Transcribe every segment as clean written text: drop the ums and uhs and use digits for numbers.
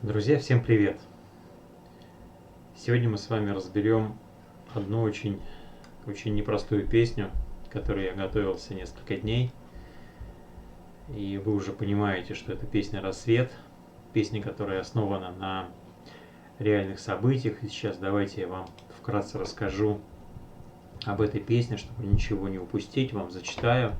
Друзья, всем привет! Сегодня мы с вами разберем одну очень непростую песню, к которой я готовился несколько дней. И вы уже понимаете, что это песня «Рассвет», песня, которая основана на реальных событиях. И сейчас давайте я вам вкратце расскажу об этой песне, чтобы ничего не упустить, вам зачитаю.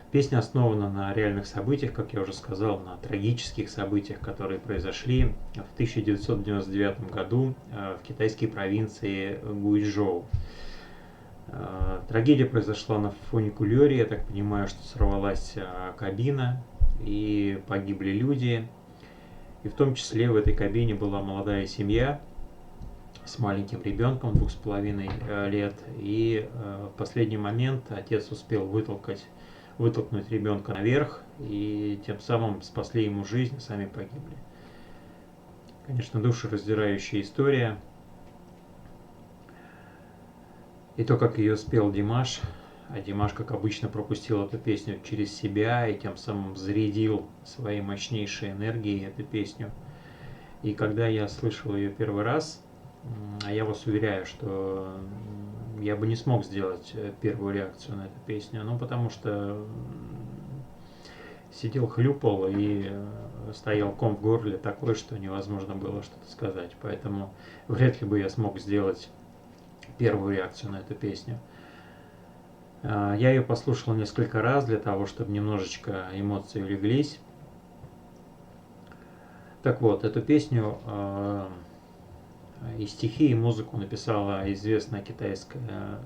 Песня основана на реальных событиях, как я уже сказал, на трагических событиях, которые произошли в 1999 году в китайской провинции Гуйчжоу. Трагедия произошла на фуникулере, я так понимаю, что сорвалась кабина и погибли люди. И в том числе в этой кабине была молодая семья с маленьким ребенком 2,5 лет. И в последний момент отец успел вытолкнуть ребенка наверх, и тем самым спасли ему жизнь, сами погибли. Конечно, душераздирающая история. И то, как ее спел Димаш, а Димаш, как обычно, пропустил эту песню через себя и тем самым зарядил своей мощнейшей энергией эту песню. И когда я слышал ее первый раз, а я вас уверяю, что я бы не смог сделать первую реакцию на эту песню, потому что сидел, хлюпал и стоял ком в горле такой, что невозможно было что-то сказать. Поэтому вряд ли бы я смог сделать первую реакцию на эту песню. Я ее послушал несколько раз для того, чтобы немножечко эмоции улеглись. Так вот, эту песню и стихи, и музыку написала известная китайская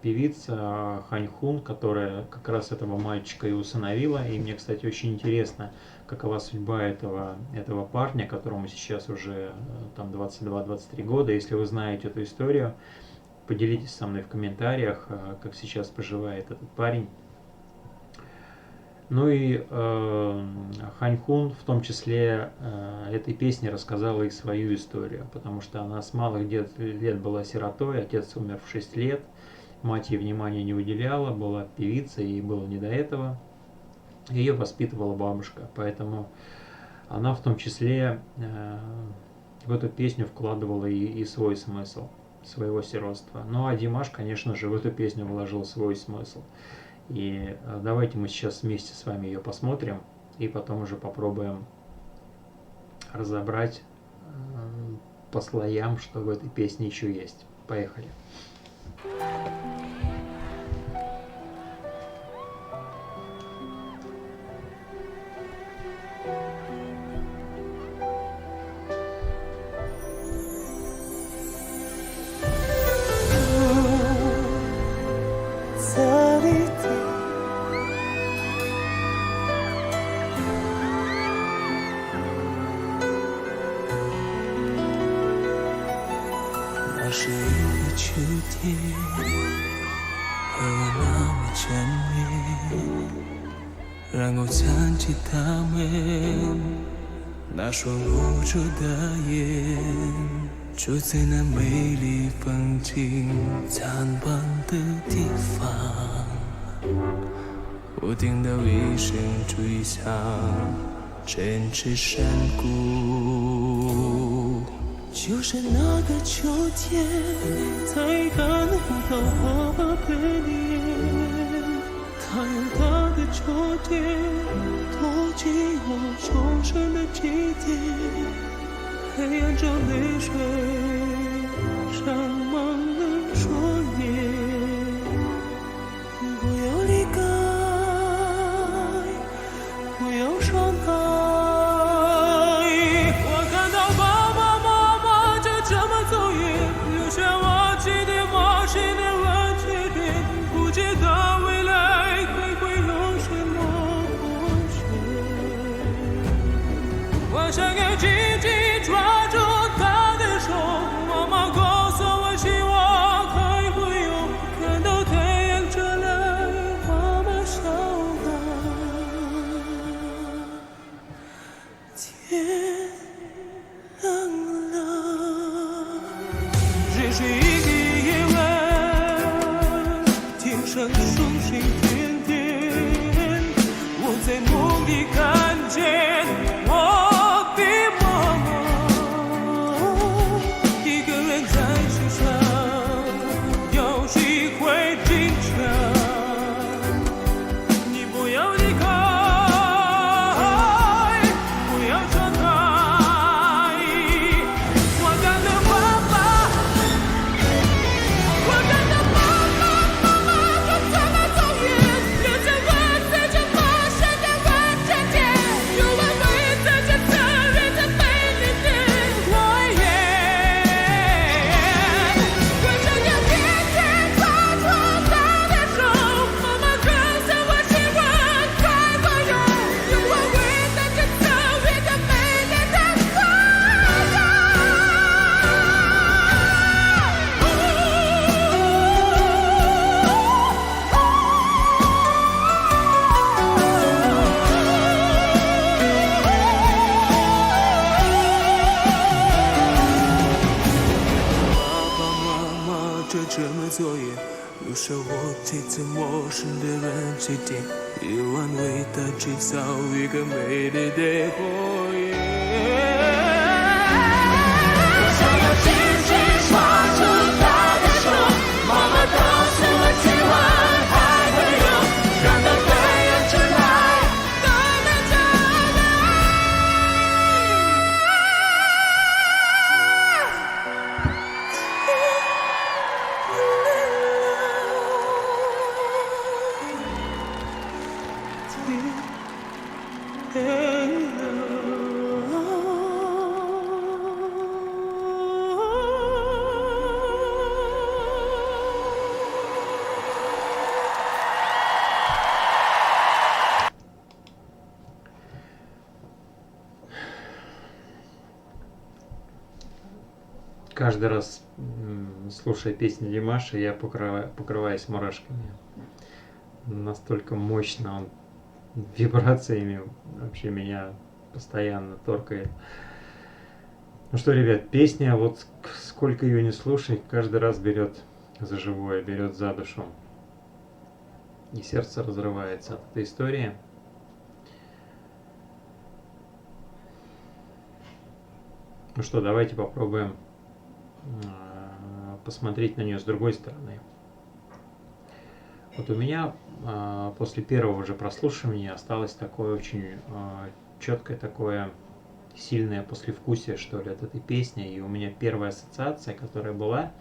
певица Хань Хун, которая как раз этого мальчика и усыновила. И мне, кстати, очень интересно, какова судьба этого парня, которому сейчас уже там 22-23 года. Если вы знаете эту историю, поделитесь со мной в комментариях, как сейчас поживает этот парень. Ну и Хань Хун в том числе этой песне рассказала и свою историю, потому что она с малых лет была сиротой, отец умер в 6 лет, мать ей внимания не уделяла, была певицей, ей было не до этого, ее воспитывала бабушка, поэтому она в том числе в эту песню вкладывала и свой смысл, своего сиротства. Ну а Димаш, конечно же, в эту песню вложил свой смысл. И давайте мы сейчас вместе с вами ее посмотрим и потом уже попробуем разобрать по слоям, что в этой песне еще есть. Поехали.那是一个秋天，和我那么眷恋，然后想起他们那双无助的眼，就在那美丽风景残斑的地方，我听到一声追响，振翅山谷。就是那个秋天，才看不到爸爸的脸，他用他的秋天托起我重生的起点，黑暗中泪水长满了双眼，不要离开，不要伤害。想要紧紧抓住他的手，妈妈告诉我希望还会有，看到太阳出来，妈妈笑了。天亮了，只是一个夜晚，天上星星点点，我在梦里看见我。着我这次陌生的人起点，夜晚为他制造一个美丽的火焰。我想要紧紧抓住他的手，妈妈告诉我今晚还会有让他飞扬起来多么骄傲的Каждый раз, слушая песни Димаша, я покрываюсь мурашками. Настолько мощно он вибрациями вообще меня постоянно торкает. Ну что, ребят, песня, вот сколько ее не слушай, каждый раз берет за живое, берет за душу. И сердце разрывается от этой истории. Ну что, давайте попробуем посмотреть на нее с другой стороны. Вот у меня после первого же прослушивания осталось такое очень четкое, такое сильное послевкусие, что ли, от этой песни. И у меня первая ассоциация, которая была,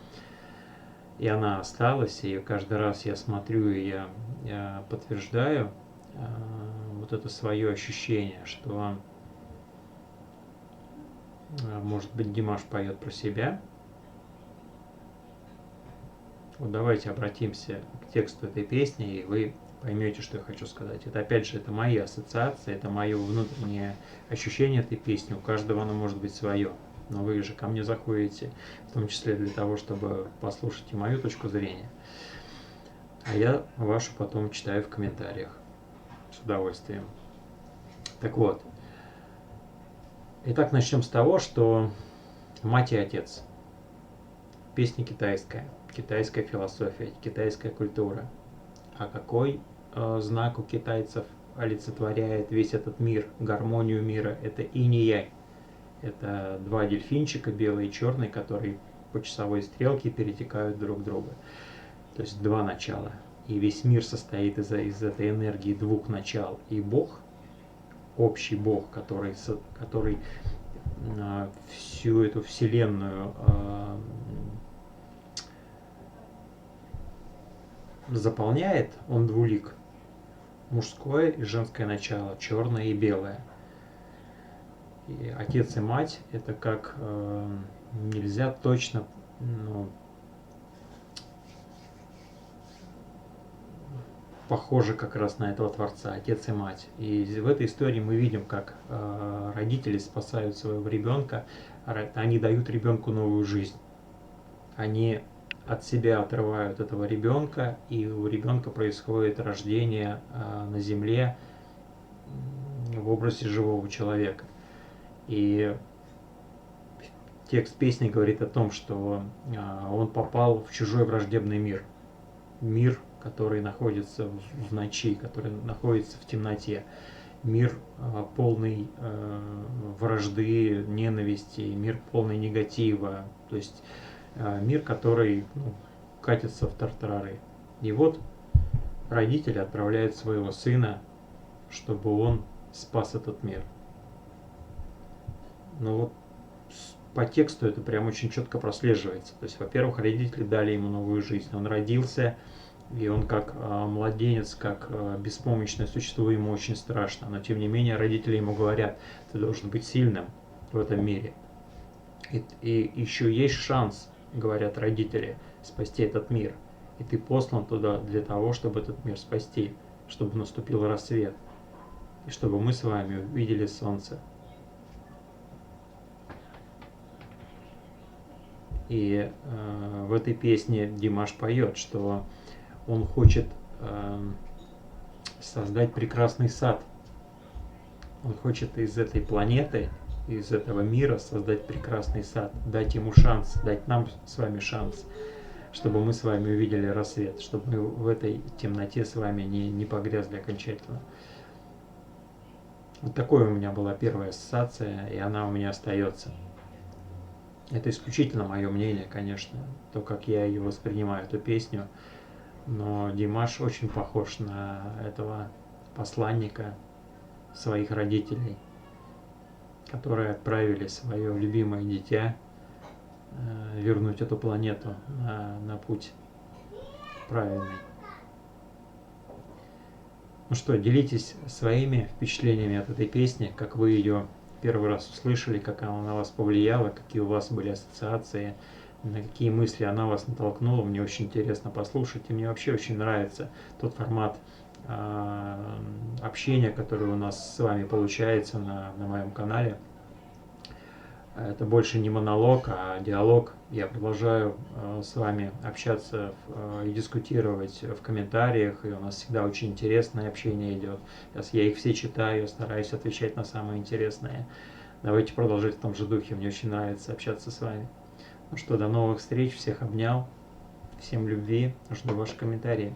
и она осталась, и каждый раз я смотрю, и я подтверждаю вот это свое ощущение, что, может быть, Димаш поет про себя. Вот давайте обратимся к тексту этой песни, и вы поймете, что я хочу сказать. Это, опять же, это мои ассоциации, это мое внутреннее ощущение этой песни. У каждого оно может быть свое. Но вы же ко мне заходите, в том числе для того, чтобы послушать и мою точку зрения. А я вашу потом читаю в комментариях. С удовольствием. Так вот. Итак, начнем с того, что мать и отец. Песня китайская. Китайская философия, китайская культура. А какой знак у китайцев олицетворяет весь этот мир, гармонию мира? Это инь и янь. Это два дельфинчика, белый и черный, которые по часовой стрелке перетекают друг в друга. То есть два начала. И весь мир состоит из этой энергии двух начал. И Бог, общий Бог, который всю эту вселенную заполняет, он двулик. Мужское и женское начало, черное и белое. И отец и мать — это как нельзя точно, похоже как раз на этого Творца, отец и мать. И в этой истории мы видим, как родители спасают своего ребенка, они дают ребенку новую жизнь. Они от себя отрывают этого ребенка, и у ребенка происходит рождение на земле в образе живого человека. И текст песни говорит о том, что он попал в чужой враждебный мир. Мир, который находится в ночи, который находится в темноте. Мир полный вражды, ненависти, мир полный негатива. То есть мир, который катится в тартарары. И вот родители отправляют своего сына, чтобы он спас этот мир. Но вот по тексту это прям очень четко прослеживается. То есть, во-первых, родители дали ему новую жизнь. Он родился, и он как младенец, как беспомощное существо, ему очень страшно. Но тем не менее родители ему говорят: ты должен быть сильным в этом мире. И еще есть шанс, говорят родители, спасти этот мир. И ты послан туда для того, чтобы этот мир спасти, чтобы наступил рассвет, и чтобы мы с вами увидели солнце. И в этой песне Димаш поет, что он хочет создать прекрасный сад. Он хочет из этой планеты, из этого мира создать прекрасный сад, дать ему шанс, дать нам с вами шанс чтобы мы с вами увидели рассвет, чтобы мы в этой темноте с вами не погрязли окончательно. Вот такой у меня была первая ассоциация, и она у меня остается. Это исключительно мое мнение, конечно, то, как я ее воспринимаю, эту песню. Но Димаш очень похож на этого посланника своих родителей, которые отправили свое любимое дитя вернуть эту планету на путь правильный. Ну что, делитесь своими впечатлениями от этой песни, как вы ее первый раз услышали, как она на вас повлияла, какие у вас были ассоциации, на какие мысли она вас натолкнула. Мне очень интересно послушать, и мне вообще очень нравится тот формат общения, который у нас с вами получается на моем канале. Это больше не монолог, а диалог. Я продолжаю с вами общаться и дискутировать в комментариях, и у нас всегда очень интересное общение идет. Сейчас я их все читаю, стараюсь отвечать на самые интересные. Давайте продолжать в том же духе, мне очень нравится общаться с вами. Ну что, до новых встреч, всех обнял, всем любви, жду ваши комментарии.